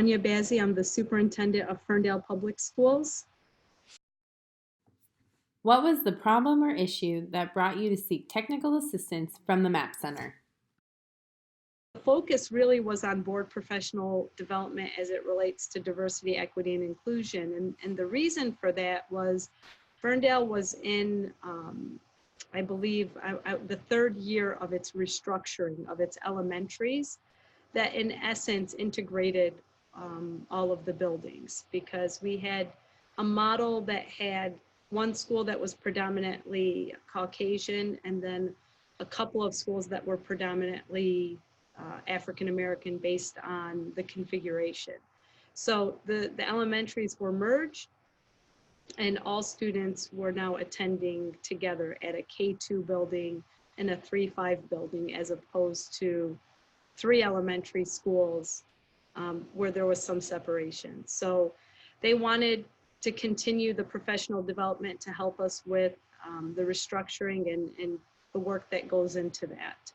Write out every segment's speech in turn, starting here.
Tanya Bazzi. I'm the superintendent of Ferndale Public Schools. What was the problem or issue that brought you to seek technical assistance from the MAP Center? The focus really was on board professional development as it relates to diversity, equity, and inclusion. And the reason for that was Ferndale was in, I believe, the third year of its restructuring of its elementaries that in essence integrated all of the buildings, because we had a model that had one school that was predominantly Caucasian and then a couple of schools that were predominantly African American based on the configuration. So the elementaries were merged and all students were now attending together at a K2 building and a 3-5 building, as opposed to 3 elementary schools where there was some separation. So they wanted to continue the professional development to help us with the restructuring and the work that goes into that.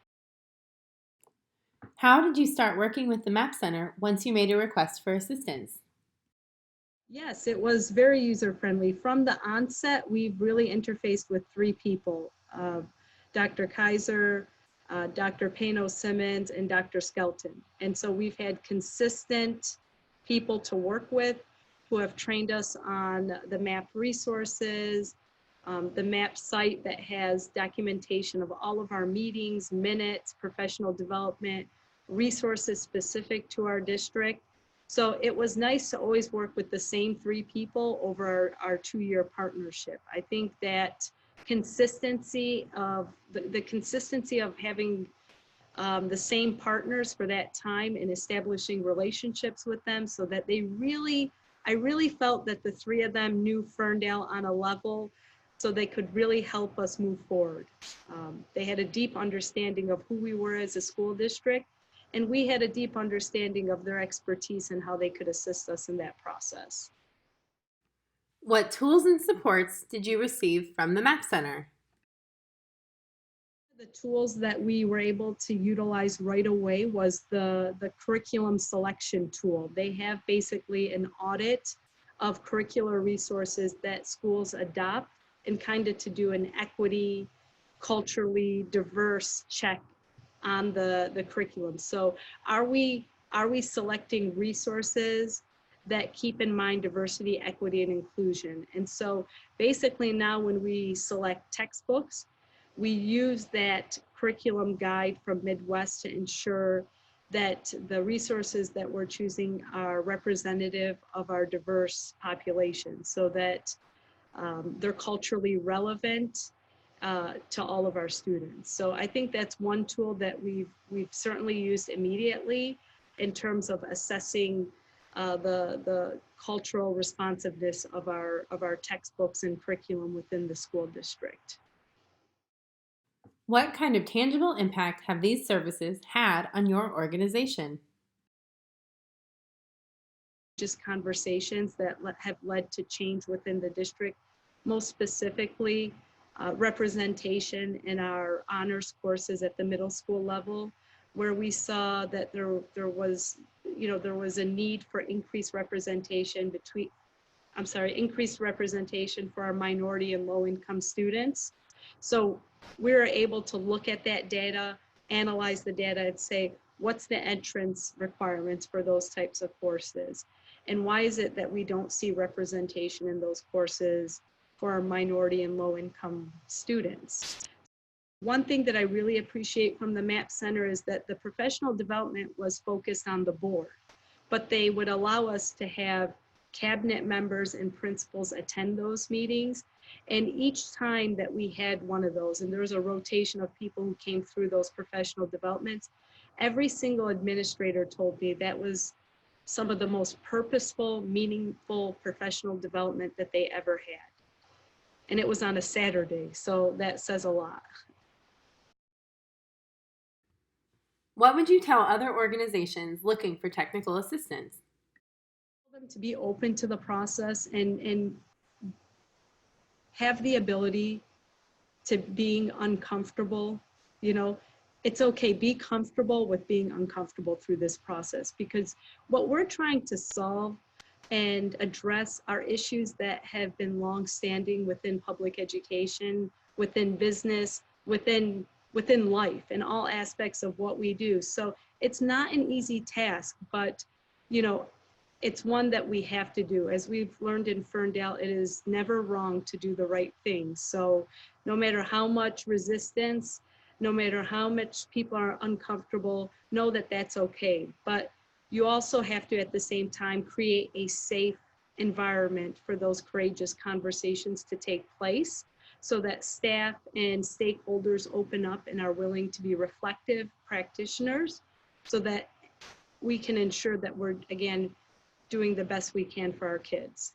How did you start working with the MAP Center once you made a request for assistance? Yes, it was very user-friendly. From the onset, we've really interfaced with 3 people, Dr. Kaiser, Dr. Pano-Simmons, and Dr. Skelton. And so we've had consistent people to work with who have trained us on the MAP resources, the MAP site that has documentation of all of our meetings, minutes, professional development, resources specific to our district. So it was nice to always work with the same 3 people over our 2-year partnership. I think that consistency of the consistency of having the same partners for that time and establishing relationships with them, so that I really felt that the 3 of them knew Ferndale on a level so they could really help us move forward. They had a deep understanding of who we were as a school district, and we had a deep understanding of their expertise and how they could assist us in that process. What tools and supports did you receive from the MAP Center? The tools that we were able to utilize right away was the curriculum selection tool. They have basically an audit of curricular resources that schools adopt, and kind of to do an equity, culturally diverse check on the curriculum. So are we selecting resources that keep in mind diversity, equity, and inclusion? And so basically now when we select textbooks, we use that curriculum guide from Midwest to ensure that the resources that we're choosing are representative of our diverse population, so that they're culturally relevant to all of our students. So I think that's one tool that we've certainly used immediately in terms of assessing the cultural responsiveness of our textbooks and curriculum within the school district. What kind of tangible impact have these services had on your organization? Just conversations that have led to change within the district, most specifically representation in our honors courses at the middle school level, where we saw that there was a need for increased representation for our minority and low income students. So we were able to look at that data, analyze the data, and say, what's the entrance requirements for those types of courses? And why is it that we don't see representation in those courses for our minority and low income students? One thing that I really appreciate from the MAP Center is that the professional development was focused on the board, but they would allow us to have cabinet members and principals attend those meetings. And each time that we had one of those, and there was a rotation of people who came through those professional developments, every single administrator told me that was some of the most purposeful, meaningful professional development that they ever had. And it was on a Saturday, so that says a lot. What would you tell other organizations looking for technical assistance? Them to be open to the process and have the ability to being uncomfortable. it's okay. Be comfortable with being uncomfortable through this process, because what we're trying to solve and address are issues that have been longstanding within public education, within business, within life, in all aspects of what we do. So it's not an easy task, but you know, it's one that we have to do. As we've learned in Ferndale, it is never wrong to do the right thing. So no matter how much resistance, no matter how much people are uncomfortable, know that that's okay. But you also have to, at the same time, create a safe environment for those courageous conversations to take place, so that staff and stakeholders open up and are willing to be reflective practitioners, so that we can ensure that we're, again, doing the best we can for our kids.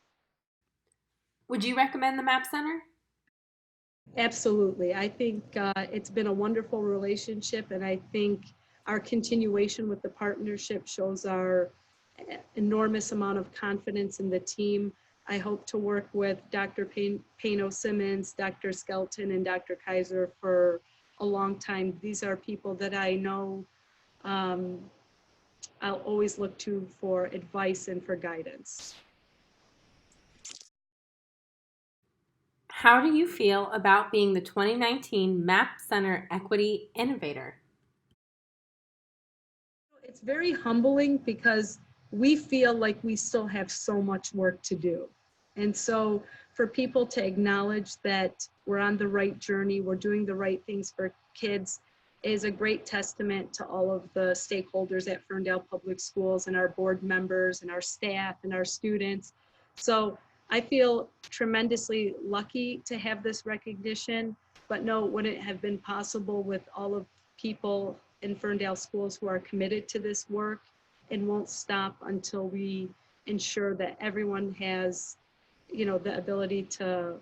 Would you recommend the Map Center? Absolutely. I think it's been a wonderful relationship, and I think our continuation with the partnership shows our enormous amount of confidence in the team. I hope to work with Dr. Pano-Simmons, Dr. Skelton, and Dr. Kaiser for a long time. These are people that I know um, I'll always look to for advice and for guidance. How do you feel about being the 2019 Map Center Equity Innovator? It's very humbling because we feel like we still have so much work to do. And so for people to acknowledge that we're on the right journey, we're doing the right things for kids, is a great testament to all of the stakeholders at Ferndale Public Schools and our board members and our staff and our students. So I feel tremendously lucky to have this recognition, but no, it wouldn't have been possible with all of people in Ferndale schools who are committed to this work and won't stop until we ensure that everyone has, the ability to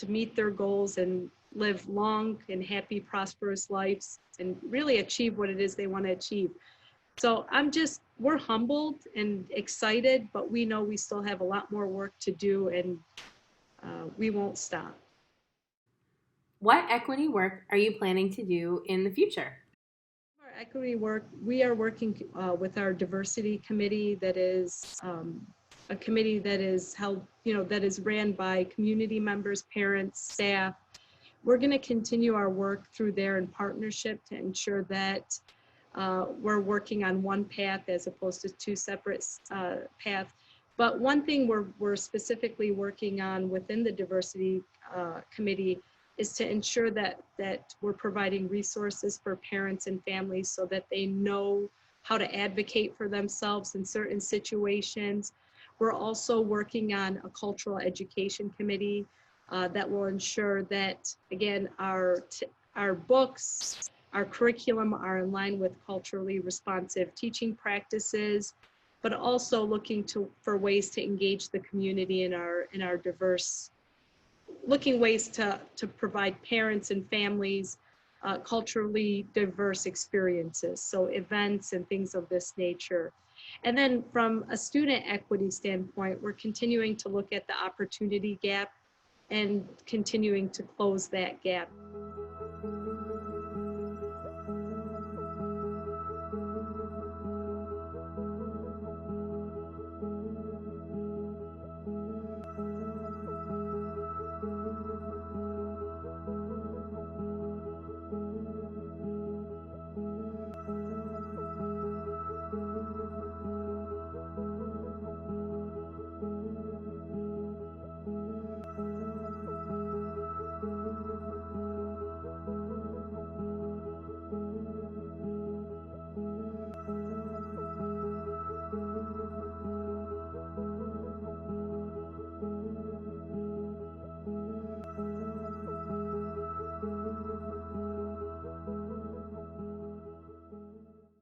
meet their goals and live long and happy, prosperous lives and really achieve what it is they want to achieve. So we're humbled and excited, but we know we still have a lot more work to do, and we won't stop. What equity work are you planning to do in the future? Our equity work, we are working with our diversity committee, that is a committee that is held, that is ran by community members, parents, staff. We're going to continue our work through there in partnership to ensure that we're working on one path as opposed to two separate paths. But one thing we're specifically working on within the diversity committee is to ensure that we're providing resources for parents and families so that they know how to advocate for themselves in certain situations. We're also working on a cultural education committee that will ensure that, again, our books, our curriculum are in line with culturally responsive teaching practices, but also looking for ways to engage the community in our diverse, looking ways to provide parents and families culturally diverse experiences, so events and things of this nature. And then from a student equity standpoint, we're continuing to look at the opportunity gap and continuing to close that gap